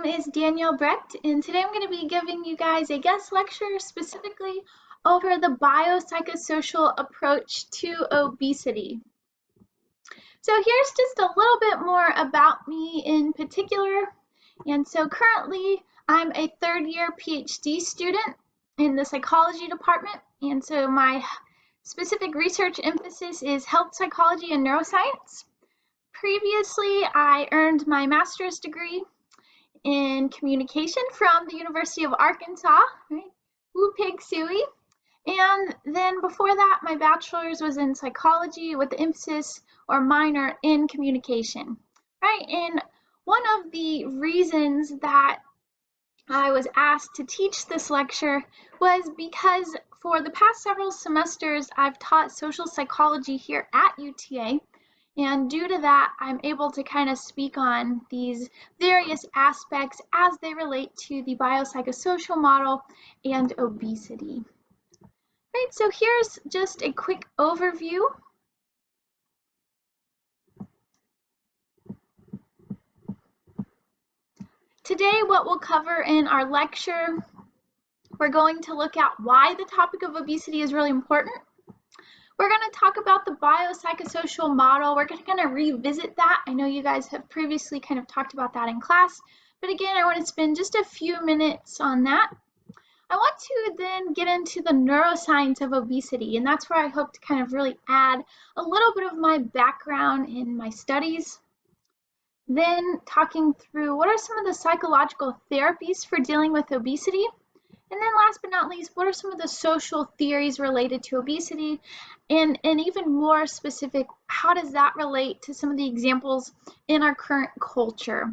name is Danielle Brecht, and today I'm going to be giving you guys a guest lecture specifically over the biopsychosocial approach to obesity. So here's just a little bit more about me in particular. And so currently I'm a third-year PhD student in the psychology department, and so my specific research emphasis is health psychology and neuroscience. Previously, I earned my master's degree in communication from the University of Arkansas, right? Woo pig suey. And then before that, my bachelor's was in psychology with the emphasis or minor in communication, right? And one of the reasons that I was asked to teach this lecture was because for the past several semesters, I've taught social psychology here at UTA. And due to that, I'm able to kind of speak on these various aspects as they relate to the biopsychosocial model and obesity. Right, so here's just a quick overview. Today, what we'll cover in our lecture, we're going to look at why the topic of obesity is really important. We're going to talk about the biopsychosocial model. We're going to revisit that. I know you guys have previously kind of talked about that in class, but again, I want to spend just a few minutes on that. I want to then get into the neuroscience of obesity, and that's where I hope to kind of really add a little bit of my background in my studies. Then talking through what are some of the psychological therapies for dealing with obesity. And then last but not least, what are some of the social theories related to obesity? And even more specific, how does that relate to some of the examples in our current culture?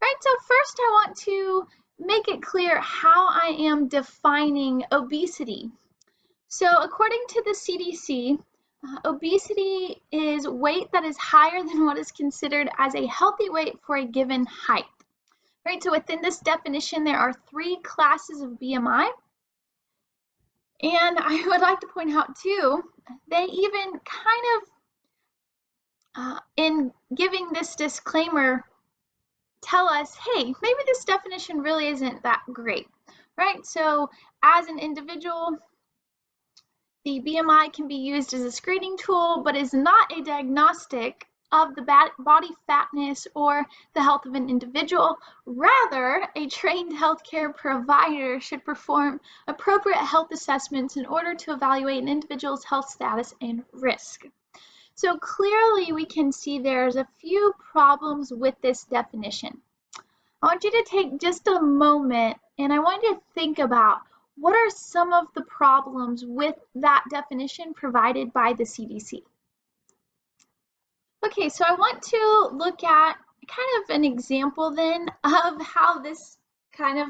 Right, so first I want to make it clear how I am defining obesity. So according to the CDC, obesity is weight that is higher than what is considered as a healthy weight for a given height. Right, so within this definition, there are 3 classes of BMI. And I would like to point out too, they even kind of, in giving this disclaimer, tell us, hey, maybe this definition really isn't that great, right? So as an individual, the BMI can be used as a screening tool, but is not a diagnostic of the body fatness or the health of an individual. Rather, a trained healthcare provider should perform appropriate health assessments in order to evaluate an individual's health status and risk. So clearly we can see there's a few problems with this definition. I want you to take just a moment and I want you to think about what are some of the problems with that definition provided by the CDC. Okay, so I want to look at kind of an example then of how this kind of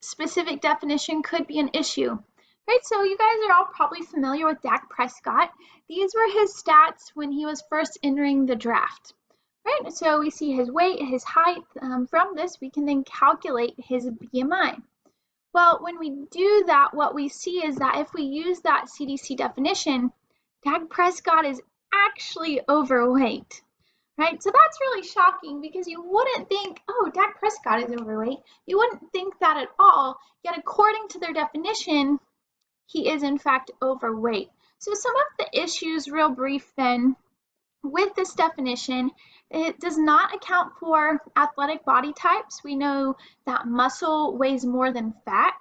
specific definition could be an issue. Right, so you guys are all probably familiar with Dak Prescott. These were his stats when he was first entering the draft. Right, so we see his weight, his height. From this, we can then calculate his BMI. Well, when we do that, what we see is that if we use that CDC definition, Dak Prescott is actually overweight. Right, so that's really shocking because you wouldn't think, oh, Dak Prescott is overweight. You wouldn't think that at all, yet according to their definition, he is in fact overweight. So some of the issues, real brief then, with this definition, it does not account for athletic body types. We know that muscle weighs more than fat.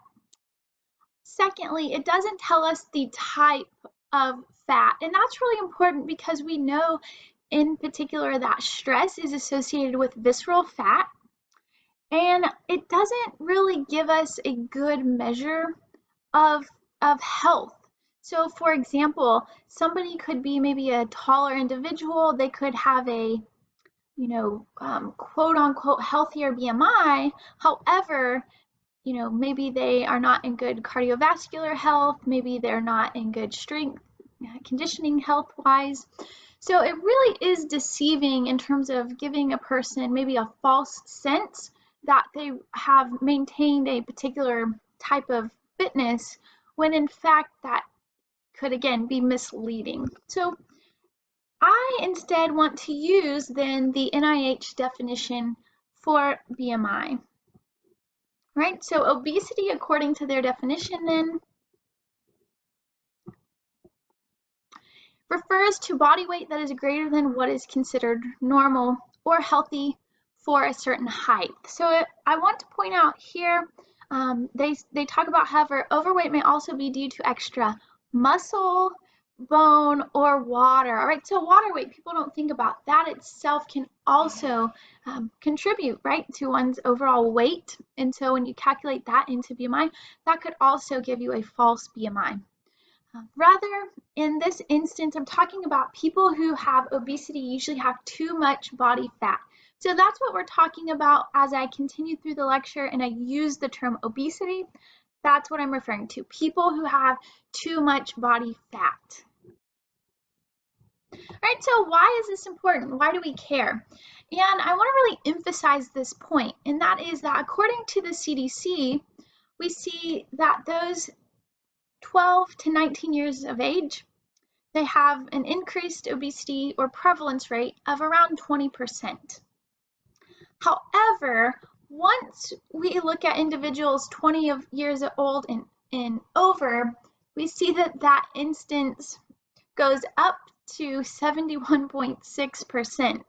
Secondly, it doesn't tell us the type of fat, and that's really important because we know in particular that stress is associated with visceral fat, and it doesn't really give us a good measure of health. So for example, somebody could be maybe a taller individual, they could have a, quote unquote healthier BMI. However, maybe they are not in good cardiovascular health, maybe they're not in good strength, conditioning health-wise. So it really is deceiving in terms of giving a person maybe a false sense that they have maintained a particular type of fitness, when in fact that could again be misleading. So I instead want to use then the NIH definition for BMI. Right, so obesity, according to their definition then, refers to body weight that is greater than what is considered normal or healthy for a certain height. So I want to point out here, they talk about, however, overweight may also be due to extra muscle, bone, or water. All right, so water weight, people don't think about that itself can also contribute, right, to one's overall weight. And so when you calculate that into BMI, that could also give you a false BMI. Rather, in this instance, I'm talking about people who have obesity usually have too much body fat. So that's what we're talking about as I continue through the lecture and I use the term obesity. That's what I'm referring to, people who have too much body fat. All right, so why is this important? Why do we care? And I want to really emphasize this point, and that is that according to the CDC, we see that those 12 to 19 years of age, they have an increased obesity or prevalence rate of around 20%. However, once we look at individuals 20 years old and over, we see that that instance goes up to 71.6%.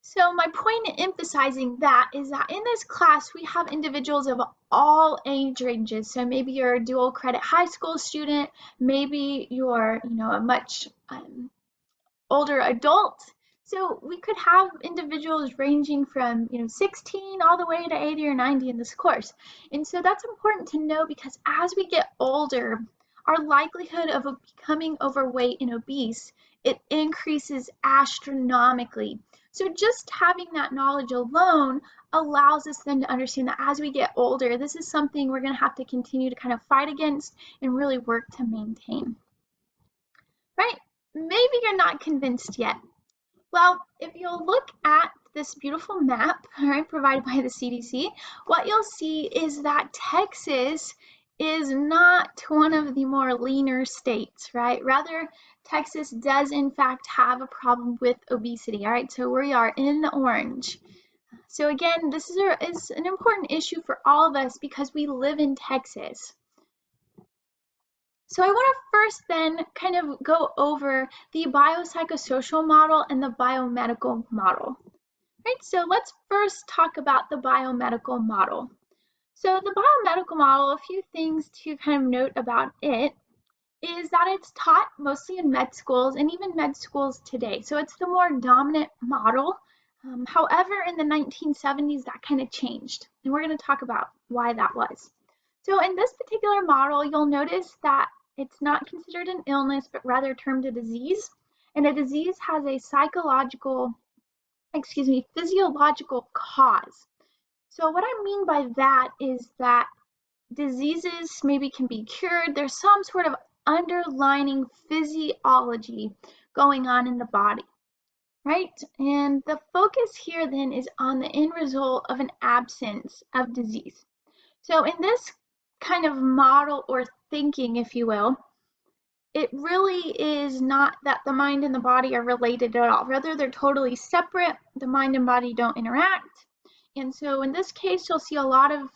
So my point in emphasizing that is that in this class, we have individuals of all age ranges. So maybe you're a dual credit high school student, maybe you're, a much older adult. So we could have individuals ranging from 16 all the way to 80 or 90 in this course. And so that's important to know because as we get older, our likelihood of becoming overweight and obese, it increases astronomically. So just having that knowledge alone allows us then to understand that as we get older, this is something we're going to have to continue to kind of fight against and really work to maintain. Right? Maybe you're not convinced yet. Well, if you'll look at this beautiful map, right, provided by the CDC, what you'll see is that Texas is not one of the more leaner states, right? Rather, Texas does in fact have a problem with obesity, all right? So we are in the orange. So again, this is an important issue for all of us because we live in Texas. So I want to first then kind of go over the biopsychosocial model and the biomedical model. Right, so let's first talk about the biomedical model. So the biomedical model, a few things to kind of note about it is that it's taught mostly in med schools and even med schools today. So it's the more dominant model. However, in the 1970s, that kind of changed. And we're going to talk about why that was. So in this particular model, you'll notice that it's not considered an illness, but rather termed a disease. And a disease has a physiological cause. So what I mean by that is that diseases maybe can be cured. There's some sort of underlying physiology going on in the body, right? And the focus here then is on the end result of an absence of disease. So in this kind of model or thinking, if you will, it really is not that the mind and the body are related at all. Rather, they're totally separate. The mind and body don't interact. And so in this case, you'll see a lot of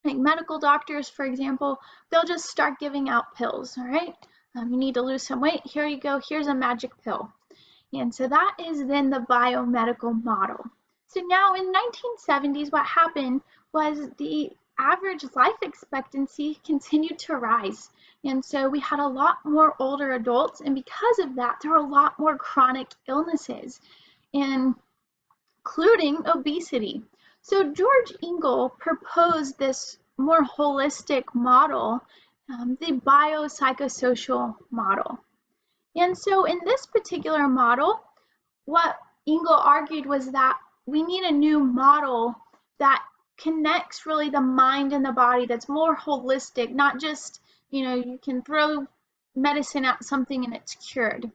medical doctors, for example, they'll just start giving out pills, all right? You need to lose some weight. Here you go. Here's a magic pill. And so that is then the biomedical model. So now in the 1970s, what happened was the average life expectancy continued to rise. And so we had a lot more older adults, and because of that, there were a lot more chronic illnesses, including obesity. So George Engel proposed this more holistic model, the biopsychosocial model. And so in this particular model, what Engel argued was that we need a new model that connects really the mind and the body, that's more holistic, not just, you can throw medicine at something and it's cured.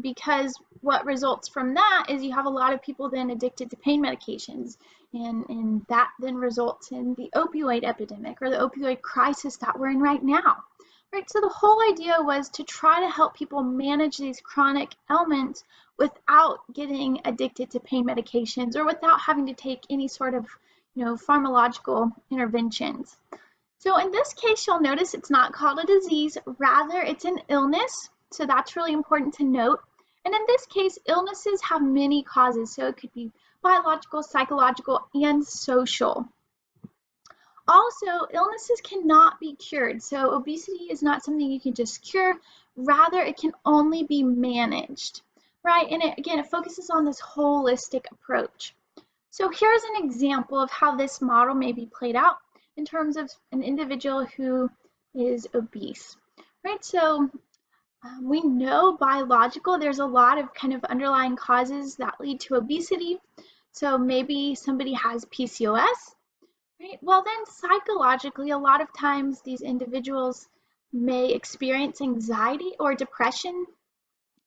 Because what results from that is you have a lot of people then addicted to pain medications, and that then results in the opioid epidemic or the opioid crisis that we're in right now. Right, so the whole idea was to try to help people manage these chronic ailments without getting addicted to pain medications or without having to take any sort of, pharmacological interventions. So in this case, you'll notice it's not called a disease, rather it's an illness. So that's really important to note. And in this case, illnesses have many causes. So it could be biological, psychological, and social. Also, illnesses cannot be cured. So obesity is not something you can just cure. Rather, it can only be managed, right? And it focuses on this holistic approach. So here's an example of how this model may be played out in terms of an individual who is obese, right? So we know biological, there's a lot of kind of underlying causes that lead to obesity. So maybe somebody has PCOS, right? Well, then psychologically, a lot of times these individuals may experience anxiety or depression.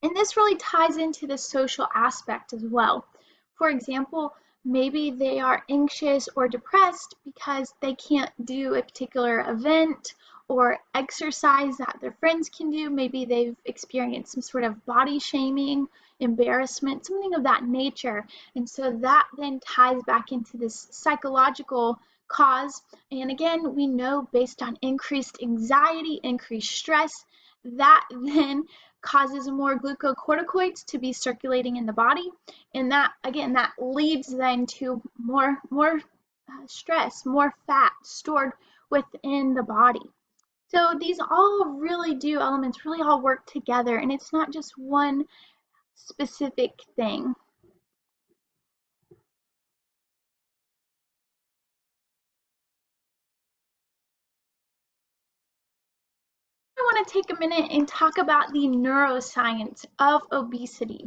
And this really ties into the social aspect as well. For example, maybe they are anxious or depressed because they can't do a particular event or exercise that their friends can do. Maybe they've experienced some sort of body shaming, embarrassment, something of that nature. And so that then ties back into this psychological cause. And again, we know based on increased anxiety, increased stress, that then causes more glucocorticoids to be circulating in the body, and that again that leads then to more stress, more fat stored within the body. So these all elements really all work together, and it's not just one specific thing. I want to take a minute and talk about the neuroscience of obesity.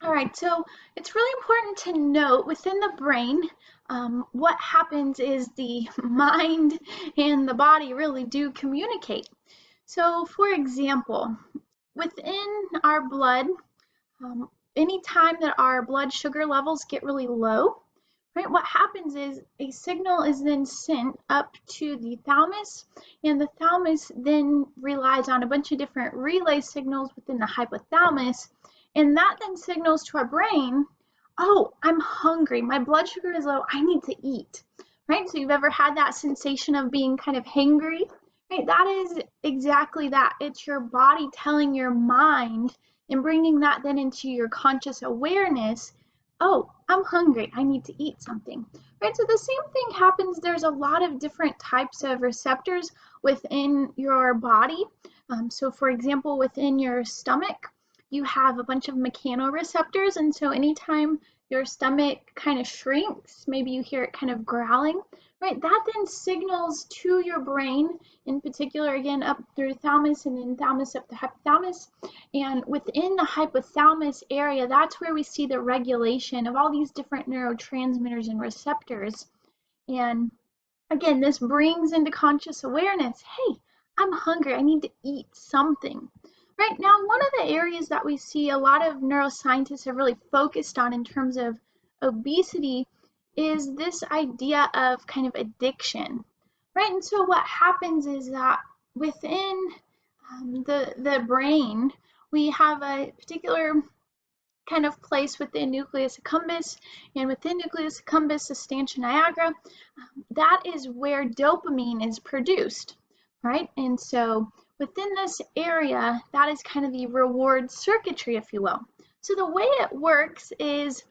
All right, so it's really important to note within the brain, what happens is the mind and the body really do communicate. So for example, within our blood, anytime that our blood sugar levels get really low, right, what happens is a signal is then sent up to the thalamus, and the thalamus then relies on a bunch of different relay signals within the hypothalamus, and that then signals to our brain, oh, I'm hungry, my blood sugar is low, I need to eat, right? So you've ever had that sensation of being kind of hangry, right? That is exactly that. It's your body telling your mind and bringing that then into your conscious awareness, oh, I'm hungry, I need to eat something, right? So the same thing happens. There's a lot of different types of receptors within your body. So for example, within your stomach, you have a bunch of mechanoreceptors, and so anytime your stomach kind of shrinks, maybe you hear it kind of growling, right? That then signals to your brain, in particular, again, up through the thalamus and then thalamus up the hypothalamus. And within the hypothalamus area, that's where we see the regulation of all these different neurotransmitters and receptors. And again, this brings into conscious awareness, hey, I'm hungry, I need to eat something. Right now, one of the areas that we see a lot of neuroscientists have really focused on in terms of obesity is this idea of kind of addiction, right? And so what happens is that within the brain, we have a particular kind of place within nucleus accumbens, and within nucleus accumbens, substantia nigra, that is where dopamine is produced, right? And so within this area, that is kind of the reward circuitry, if you will. So the way it works is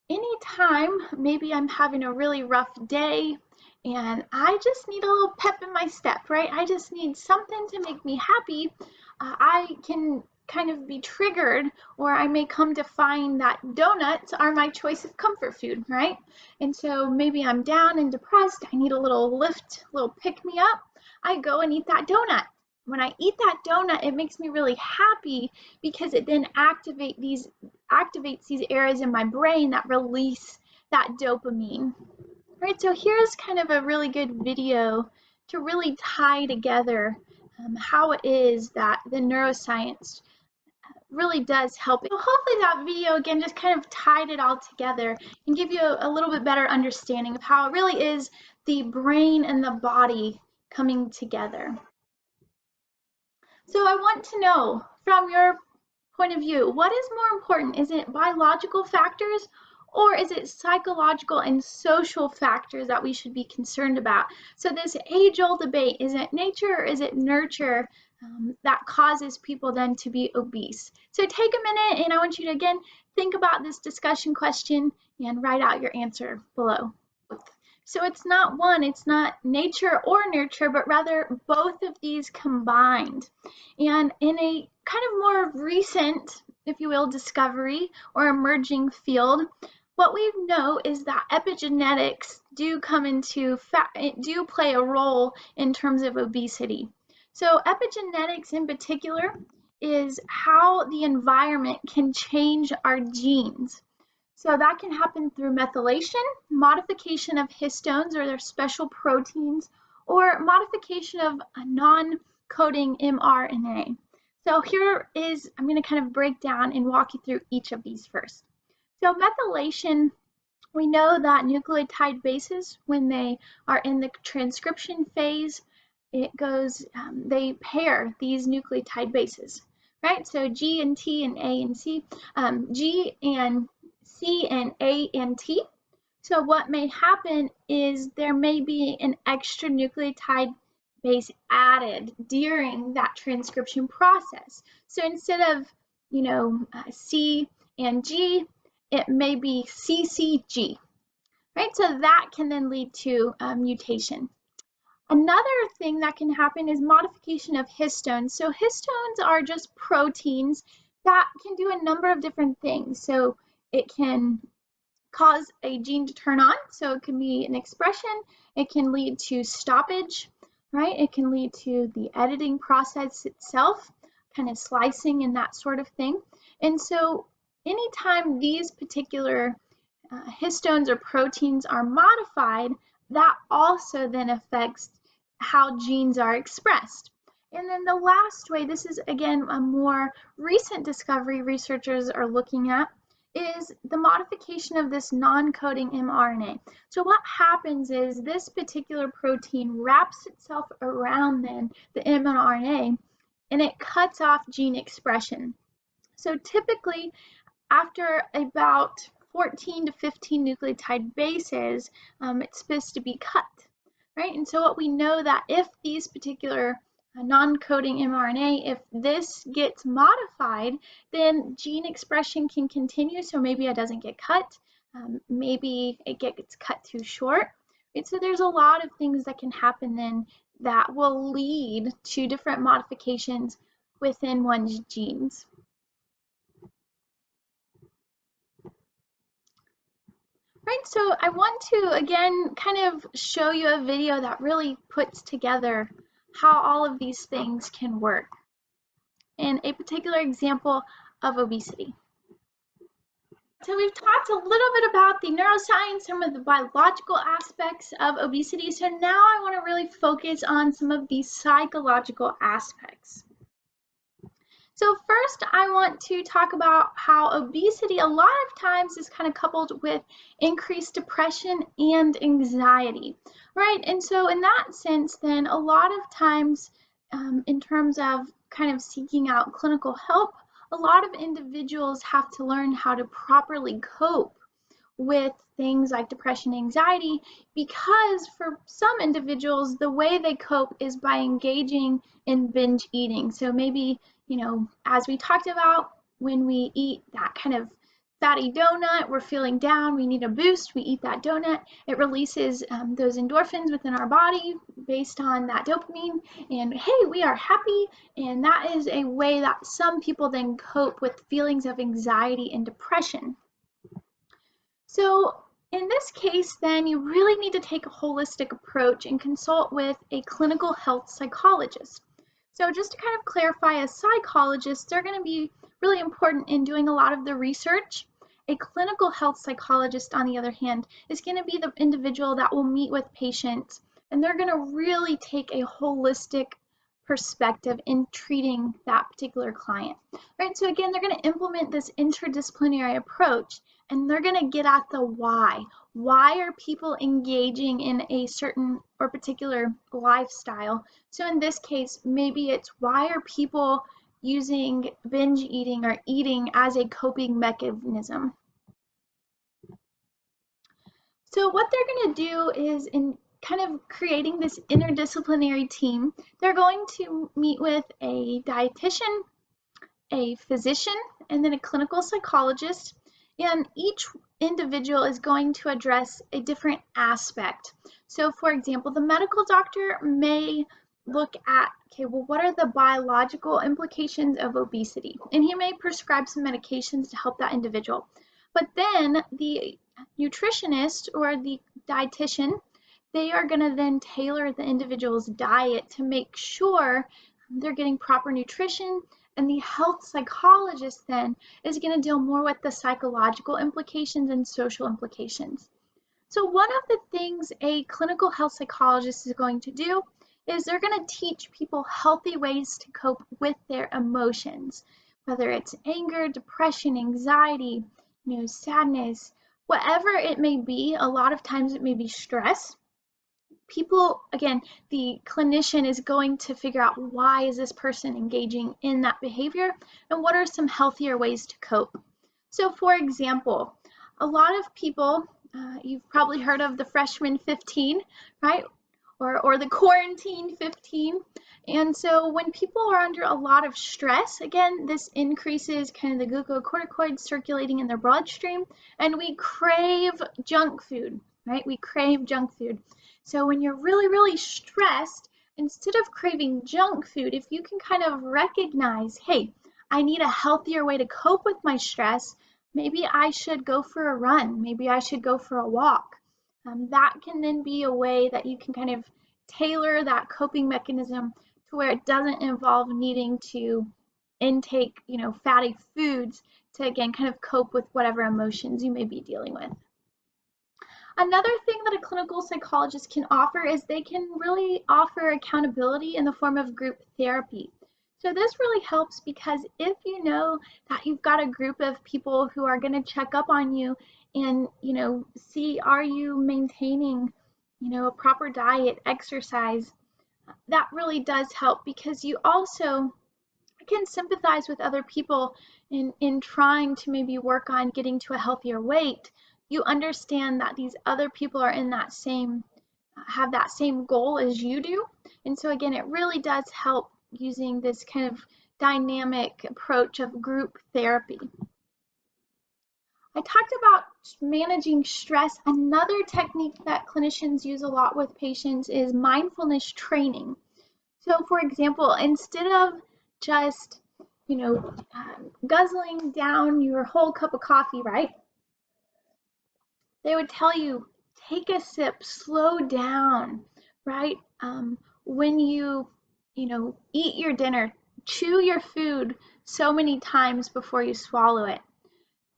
anytime maybe I'm having a really rough day and I just need a little pep in my step, right? I just need something to make me happy. I can kind of be triggered, or I may come to find that donuts are my choice of comfort food, right? And so maybe I'm down and depressed, I need a little lift, a little pick me up. I go and eat that donut. When I eat that donut, it makes me really happy because it then activates these areas in my brain that release that dopamine. Right, so here's kind of a really good video to really tie together how it is that the neuroscience really does help. So hopefully that video again just kind of tied it all together and give you a little bit better understanding of how it really is the brain and the body coming together. So I want to know from your point of view, what is more important? Is it biological factors or is it psychological and social factors that we should be concerned about? So this age-old debate, is it nature or is it nurture that causes people then to be obese? So take a minute and I want you to again think about this discussion question and write out your answer below. So it's not one, it's not nature or nurture, but rather both of these combined. And in a kind of more recent, if you will, discovery or emerging field, what we know is that epigenetics do play a role in terms of obesity. So epigenetics in particular is how the environment can change our genes. So that can happen through methylation, modification of histones or their special proteins, or modification of a non-coding mRNA. So here is, I'm going to kind of break down and walk you through each of these first. So methylation, we know that nucleotide bases, when they are in the transcription phase, they pair these nucleotide bases, right? So G and T and A and C, G and C and A and T. So what may happen is there may be an extra nucleotide base added during that transcription process. So instead of, C and G, it may be CCG, right? So that can then lead to mutation. Another thing that can happen is modification of histones. So histones are just proteins that can do a number of different things. So it can cause a gene to turn on. So it can be an expression. It can lead to stoppage, right? It can lead to the editing process itself, kind of slicing and that sort of thing. And so anytime these particular histones or proteins are modified, that also then affects how genes are expressed. And then the last way, this is again a more recent discovery researchers are looking at, is the modification of this non-coding mRNA. So what happens is this particular protein wraps itself around then the mRNA and it cuts off gene expression. So typically after about 14 to 15 nucleotide bases, it's supposed to be cut, right? And so what we know that if these particular non-coding mRNA, if this gets modified, then gene expression can continue. So maybe it doesn't get cut. Maybe it gets cut too short. Right? So there's a lot of things that can happen then that will lead to different modifications within one's genes. Right, so I want to again kind of show you a video that really puts together how all of these things can work in a particular example of obesity. So we've talked a little bit about the neuroscience, some of the biological aspects of obesity. So now I want to really focus on some of the psychological aspects. So first, I want to talk about how obesity a lot of times is kind of coupled with increased depression and anxiety, right? And so in that sense, then a lot of times in terms of kind of seeking out clinical help, a lot of individuals have to learn how to properly cope with things like depression and anxiety, because for some individuals, the way they cope is by engaging in binge eating. So maybe, as we talked about, when we eat that kind of fatty donut, we're feeling down, we need a boost, we eat that donut, it releases those endorphins within our body based on that dopamine, and hey, we are happy, and that is a way that some people then cope with feelings of anxiety and depression. So in this case, then you really need to take a holistic approach and consult with a clinical health psychologist. So just to kind of clarify, as psychologists, they're going to be really important in doing a lot of the research. A clinical health psychologist, on the other hand, is going to be the individual that will meet with patients, and they're going to really take a holistic perspective in treating that particular client. Right? So again, they're going to implement this interdisciplinary approach, and they're going to get at the why. why are people engaging in a certain or particular lifestyle? So in this case, maybe it's why are people using binge eating or eating as a coping mechanism? So what they're going to do is in kind of creating this interdisciplinary team, they're going to meet with a dietitian, a physician, and then a clinical psychologist. And each individual is going to address a different aspect. So for example, the medical doctor may look at, okay, well, what are the biological implications of obesity? And he may prescribe some medications to help that individual. But then the nutritionist or the dietitian, they are going to then tailor the individual's diet to make sure they're getting proper nutrition, and the health psychologist then is going to deal more with the psychological implications and social implications. So one of the things a clinical health psychologist is going to do is they're going to teach people healthy ways to cope with their emotions, whether it's anger, depression, anxiety, sadness, whatever it may be. A lot of times it may be stress. People, again, the clinician is going to figure out why is this person engaging in that behavior and what are some healthier ways to cope. So for example, a lot of people, you've probably heard of the freshman 15, right? Or the quarantine 15. And so when people are under a lot of stress, again, this increases kind of the glucocorticoids circulating in their bloodstream, and we crave junk food, right? We crave junk food. So when you're really, really stressed, instead of craving junk food, if you can kind of recognize, hey, I need a healthier way to cope with my stress, maybe I should go for a run, maybe I should go for a walk. That can then be a way that you can kind of tailor that coping mechanism to where it doesn't involve needing to intake, fatty foods to, again, kind of cope with whatever emotions you may be dealing with. Another thing that a clinical psychologist can offer is they can really offer accountability in the form of group therapy. So this really helps because if you know that you've got a group of people who are going to check up on you and, see, are you maintaining, a proper diet, exercise, that really does help because you also can sympathize with other people in trying to maybe work on getting to a healthier weight. You understand that these other people are in that same, have that same goal as you do. And so again, it really does help using this kind of dynamic approach of group therapy. I talked about managing stress. Another technique that clinicians use a lot with patients is mindfulness training. So for example, instead of just, guzzling down your whole cup of coffee, right? They would tell you, take a sip, slow down, right? When you, eat your dinner, chew your food so many times before you swallow it.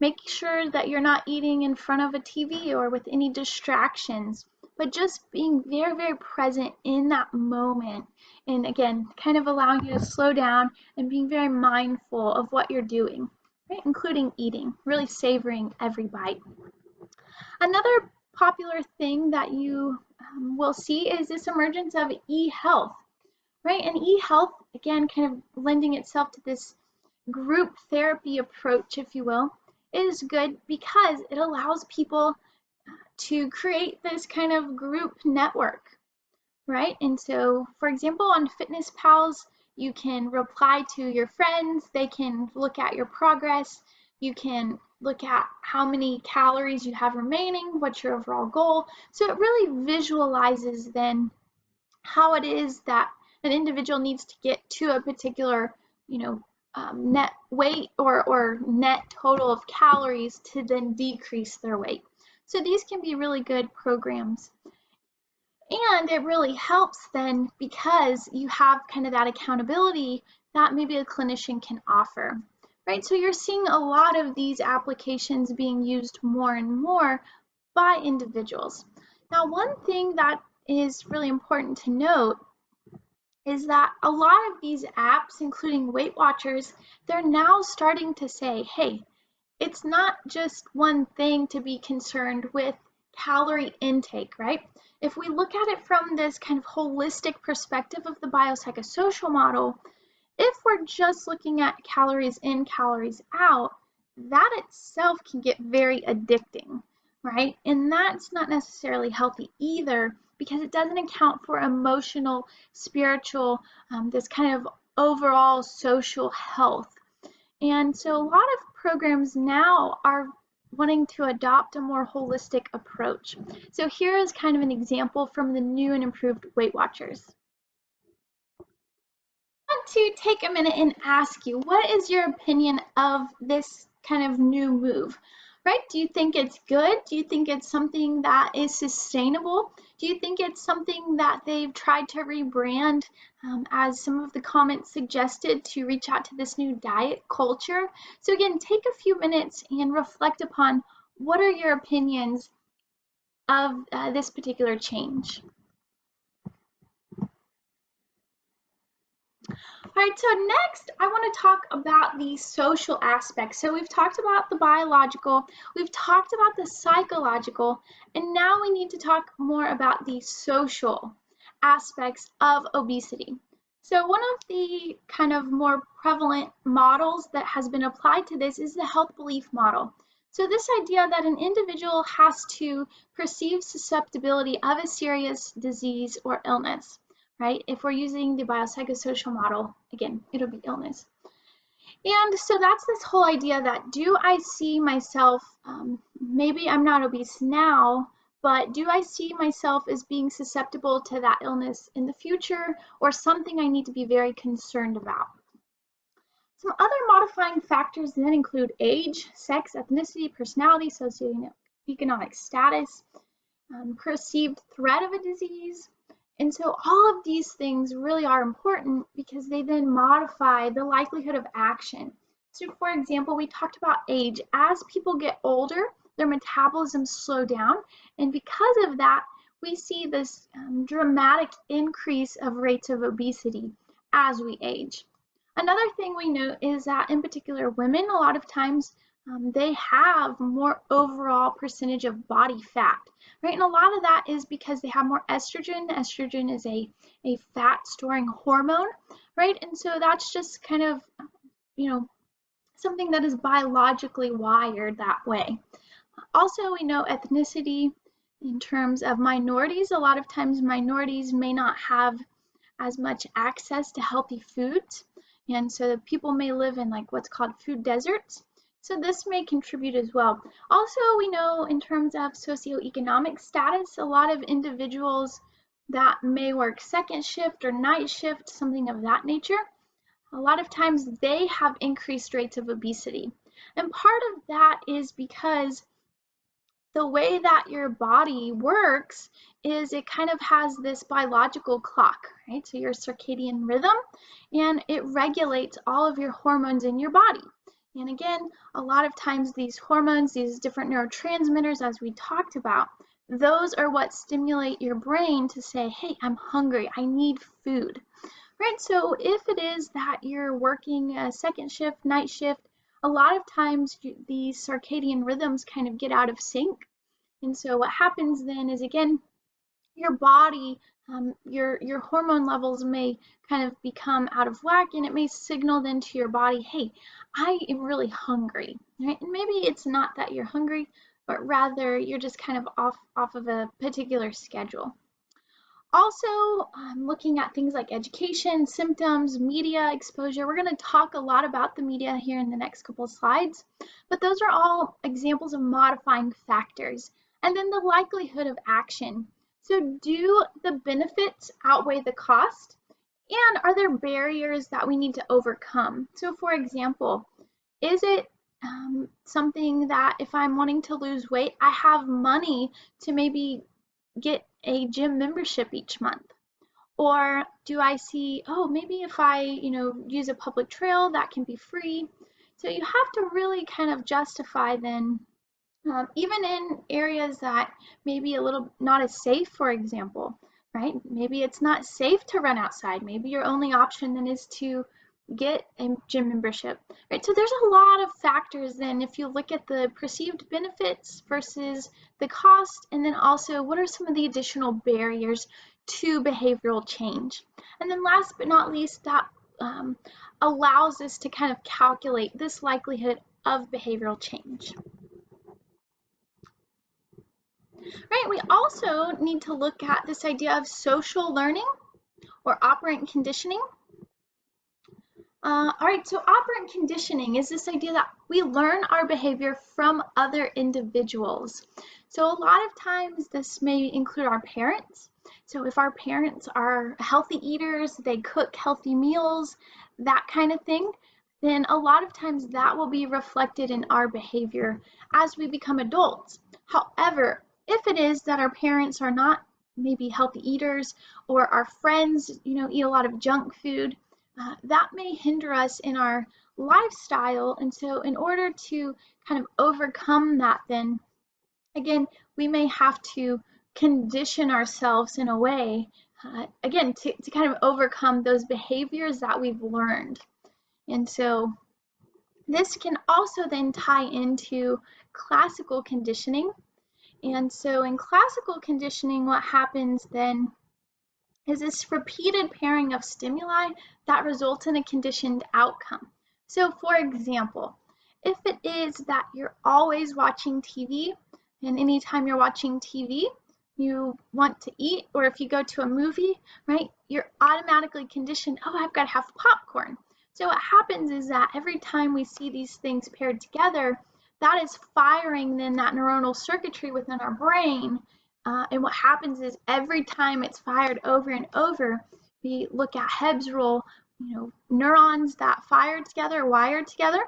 Make sure that you're not eating in front of a TV or with any distractions, but just being very, very present in that moment. And again, kind of allowing you to slow down and being very mindful of what you're doing, right? Including eating, really savoring every bite. Another popular thing that you will see is this emergence of e-health, right? And e-health, again, kind of lending itself to this group therapy approach, if you will, is good because it allows people to create this kind of group network, right? And so, for example, on Fitness Pals, you can reply to your friends, they can look at your progress, you can look at how many calories you have remaining, what's your overall goal. So it really visualizes then how it is that an individual needs to get to a particular, net weight or net total of calories to then decrease their weight. So these can be really good programs. And it really helps then because you have kind of that accountability that maybe a clinician can offer, right? So you're seeing a lot of these applications being used more and more by individuals. Now, one thing that is really important to note is that a lot of these apps, including Weight Watchers, they're now starting to say, hey, it's not just one thing to be concerned with calorie intake, right? If we look at it from this kind of holistic perspective of the biopsychosocial model, if we're just looking at calories in, calories out, that itself can get very addicting, right? And that's not necessarily healthy either because it doesn't account for emotional, spiritual, this kind of overall social health. And so a lot of programs now are wanting to adopt a more holistic approach. So here is kind of an example from the new and improved Weight Watchers. I want to take a minute and ask you, what is your opinion of this kind of new move? Right? Do you think it's good? Do you think it's something that is sustainable? Do you think it's something that they've tried to rebrand, as some of the comments suggested, to reach out to this new diet culture? So again, take a few minutes and reflect upon what are your opinions of this particular change. All right, so next I want to talk about the social aspects. So we've talked about the biological, we've talked about the psychological, and now we need to talk more about the social aspects of obesity. So one of the kind of more prevalent models that has been applied to this is the health belief model. So this idea that an individual has to perceive susceptibility of a serious disease or illness. Right? If we're using the biopsychosocial model, again, it'll be illness. And so that's this whole idea that, do I see myself, maybe I'm not obese now, but do I see myself as being susceptible to that illness in the future, or something I need to be very concerned about? Some other modifying factors then include age, sex, ethnicity, personality, socioeconomic status, perceived threat of a disease. And so all of these things really are important because they then modify the likelihood of action. So for example, we talked about age. As people get older, their metabolism slow down. And because of that, we see this dramatic increase of rates of obesity as we age. Another thing we know is that in particular women, a lot of times they have more overall percentage of body fat, right? And a lot of that is because they have more estrogen. Estrogen is a fat storing hormone, right? And so that's just kind of, something that is biologically wired that way. Also, we know ethnicity in terms of minorities. A lot of times minorities may not have as much access to healthy foods. And so people may live in like what's called food deserts. So this may contribute as well. Also, we know in terms of socioeconomic status, a lot of individuals that may work second shift or night shift, something of that nature, a lot of times they have increased rates of obesity. And part of that is because the way that your body works is it kind of has this biological clock, right? So your circadian rhythm, and it regulates all of your hormones in your body. And again, a lot of times these hormones, these different neurotransmitters, as we talked about, those are what stimulate your brain to say, hey, I'm hungry, I need food, right? So if it is that you're working a second shift, night shift, a lot of times these circadian rhythms kind of get out of sync. And so what happens then is, again, your body, your hormone levels may kind of become out of whack, and it may signal then to your body, hey, I am really hungry, right? And maybe it's not that you're hungry, but rather you're just kind of off of a particular schedule. Also, looking at things like education, symptoms, media exposure. We're going to talk a lot about the media here in the next couple of slides, but those are all examples of modifying factors. And then the likelihood of action. So do the benefits outweigh the cost? And are there barriers that we need to overcome? So for example, is it something that if I'm wanting to lose weight, I have money to maybe get a gym membership each month? Or do I see, oh, maybe if I, use a public trail, that can be free? So you have to really kind of justify then, even in areas that may be a little not as safe, for example, right? Maybe it's not safe to run outside. Maybe your only option then is to get a gym membership, right? So there's a lot of factors then if you look at the perceived benefits versus the cost, and then also what are some of the additional barriers to behavioral change. And then last but not least, that allows us to kind of calculate this likelihood of behavioral change. Right, we also need to look at this idea of social learning or operant conditioning. All right, so operant conditioning is this idea that we learn our behavior from other individuals. So a lot of times this may include our parents. So if our parents are healthy eaters, they cook healthy meals, that kind of thing, then a lot of times that will be reflected in our behavior as we become adults. However, if it is that our parents are not maybe healthy eaters, or our friends, eat a lot of junk food, that may hinder us in our lifestyle. And so in order to kind of overcome that, then again, we may have to condition ourselves in a way, again, to kind of overcome those behaviors that we've learned. And so this can also then tie into classical conditioning. And so in classical conditioning, what happens then is this repeated pairing of stimuli that results in a conditioned outcome. So for example, if it is that you're always watching TV, and anytime you're watching TV, you want to eat, or if you go to a movie, right, you're automatically conditioned, oh, I've got to have popcorn. So what happens is that every time we see these things paired together, that is firing then that neuronal circuitry within our brain. And what happens is every time it's fired over and over, we look at Hebb's rule, neurons that fire together, wire together.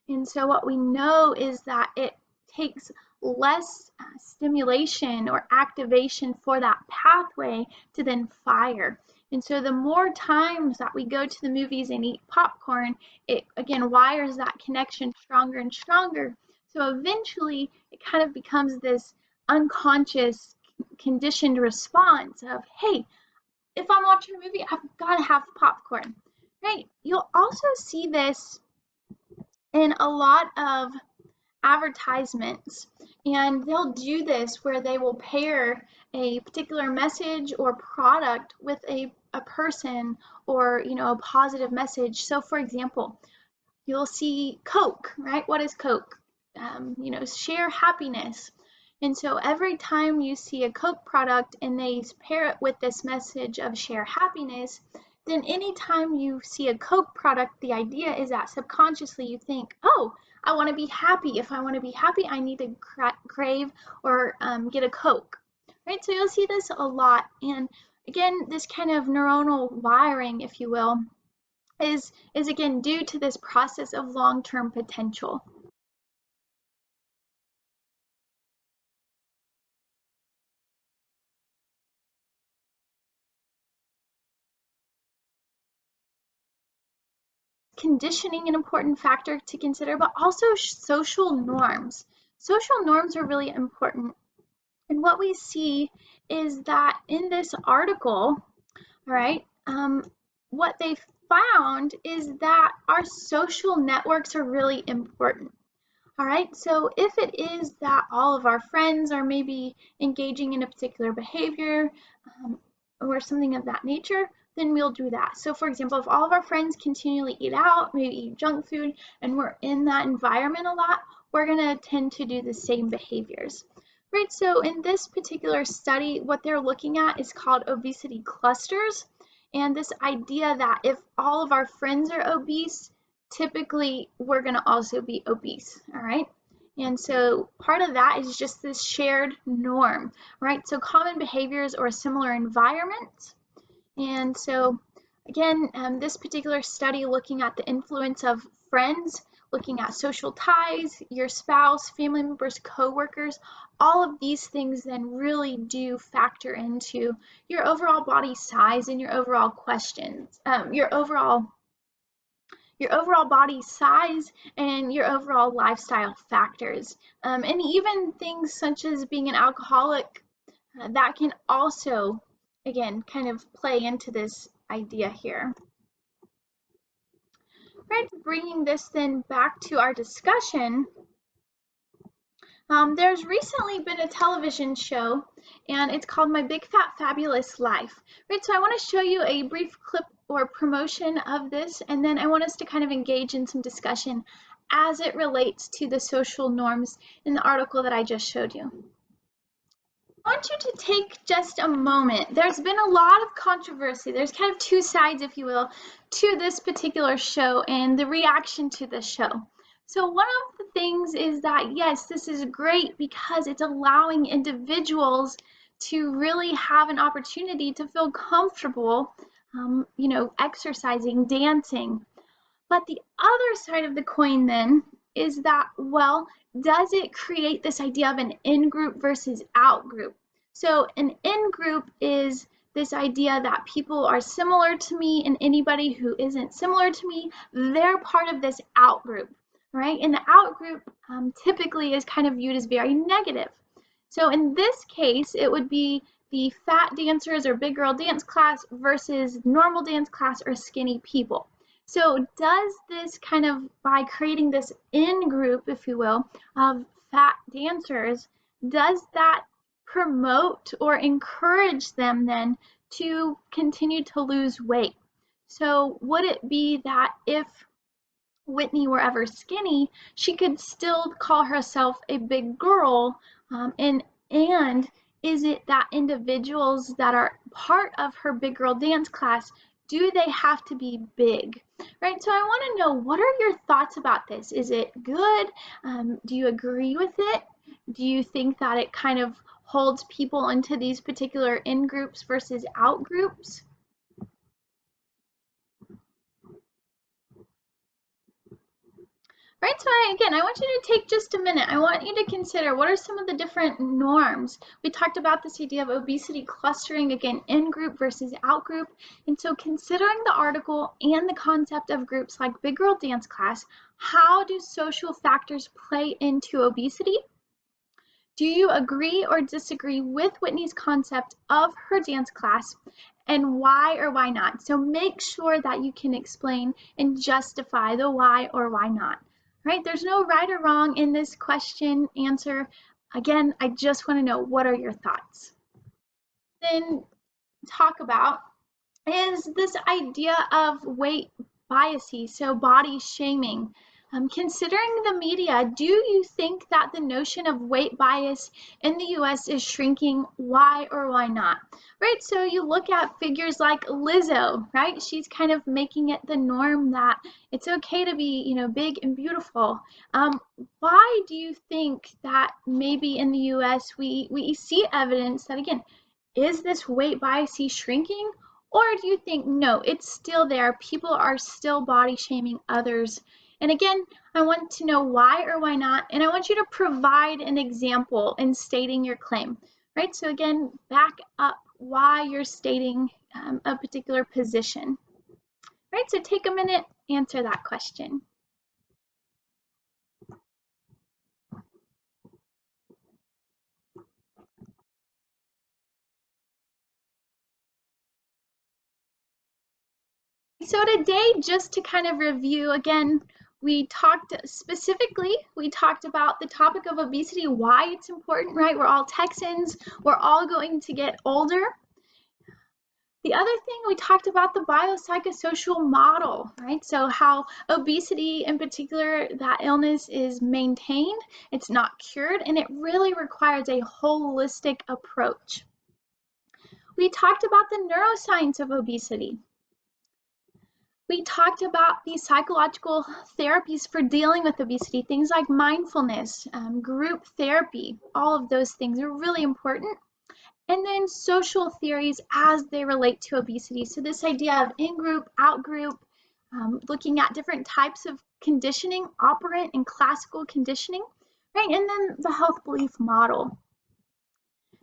And so what we know is that it takes less stimulation or activation for that pathway to then fire. And so the more times that we go to the movies and eat popcorn, it again wires that connection stronger and stronger. So eventually it kind of becomes this unconscious conditioned response of, hey, if I'm watching a movie, I've got to have popcorn, right? You'll also see this in a lot of advertisements, and they'll do this where they will pair a particular message or product with a person, or a positive message. So for example, you'll see Coke, right? What is Coke? Share happiness. And so every time you see a Coke product and they pair it with this message of share happiness, then anytime you see a Coke product, the idea is that subconsciously you think, oh, I want to be happy. If I want to be happy, I need to crave or get a Coke, right? So you'll see this a lot. And again, this kind of neuronal wiring, if you will, is again due to this process of long-term potential. Conditioning an important factor to consider, but also social norms. Social norms are really important. And what we see is that in this article, all right, what they found is that our social networks are really important. All right, so if it is that all of our friends are maybe engaging in a particular behavior or something of that nature, then we'll do that. So for example, if all of our friends continually eat out, maybe eat junk food, and we're in that environment a lot, we're gonna tend to do the same behaviors. Right, so in this particular study, what they're looking at is called obesity clusters. And this idea that if all of our friends are obese, typically we're gonna also be obese, all right? And so part of that is just this shared norm, right? So common behaviors or a similar environment. And so again, this particular study looking at the influence of friends, looking at social ties, your spouse, family members, coworkers, all of these things then really do factor into your overall body size and your overall questions, your overall body size and your overall lifestyle factors. And even things such as being an alcoholic, that can also, again, kind of play into this idea here. Right, bringing this then back to our discussion, there's recently been a television show, and it's called My Big Fat Fabulous Life. Right, so I want to show you a brief clip or promotion of this, and then I want us to kind of engage in some discussion as it relates to the social norms in the article that I just showed you. I want you to take just a moment. There's been a lot of controversy. There's kind of two sides, if you will, to this particular show and the reaction to the show. So one of the things is that, yes, this is great because it's allowing individuals to really have an opportunity to feel comfortable, exercising, dancing. But the other side of the coin then is that, well, does it create this idea of an in-group versus out-group? So an in-group is this idea that people are similar to me, and anybody who isn't similar to me, they're part of this out-group, right? And the out-group typically is kind of viewed as very negative. So in this case, it would be the fat dancers or big girl dance class versus normal dance class or skinny people. So does this kind of, by creating this in-group, if you will, of fat dancers, does that promote or encourage them then to continue to lose weight? So would it be that if Whitney were ever skinny, she could still call herself a big girl, and is it that individuals that are part of her big girl dance class, do they have to be big? Right, so I want to know, what are your thoughts about this? Is it good? Do you agree with it? Do you think that it kind of holds people into these particular in groups versus out groups? Right, so again, I want you to take just a minute. I want you to consider, what are some of the different norms? We talked about this idea of obesity clustering, again, in-group versus out-group. And so considering the article and the concept of groups like Big Girl Dance Class, how do social factors play into obesity? Do you agree or disagree with Whitney's concept of her dance class, and why or why not? So make sure that you can explain and justify the why or why not. Right? There's no right or wrong in this question answer. Again, I just want to know, what are your thoughts? Then talk about is this idea of weight biases, so body shaming. Considering the media, do you think that the notion of weight bias in the US is shrinking? Why or why not? Right, so you look at figures like Lizzo, right? She's kind of making it the norm that it's okay to be, big and beautiful. Why do you think that maybe in the US we see evidence that, again, is this weight bias shrinking? Or do you think, no, it's still there, people are still body shaming others? And again, I want to know why or why not, and I want you to provide an example in stating your claim, right? So again, back up why you're stating a particular position, right? So take a minute, answer that question. So today, just to kind of review again, we talked about the topic of obesity, why it's important, right? We're all Texans, we're all going to get older. The other thing, we talked about the biopsychosocial model, right? So how obesity in particular, that illness is maintained, it's not cured, and it really requires a holistic approach. We talked about the neuroscience of obesity. We talked about the psychological therapies for dealing with obesity, things like mindfulness, group therapy, all of those things are really important. And then social theories as they relate to obesity. So this idea of in-group, out-group, looking at different types of conditioning, operant and classical conditioning, right? And then the health belief model.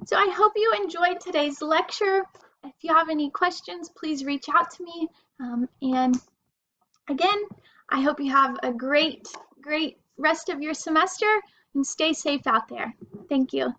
So I hope you enjoyed today's lecture. If you have any questions, please reach out to me. And again, I hope you have a great rest of your semester and stay safe out there. Thank you.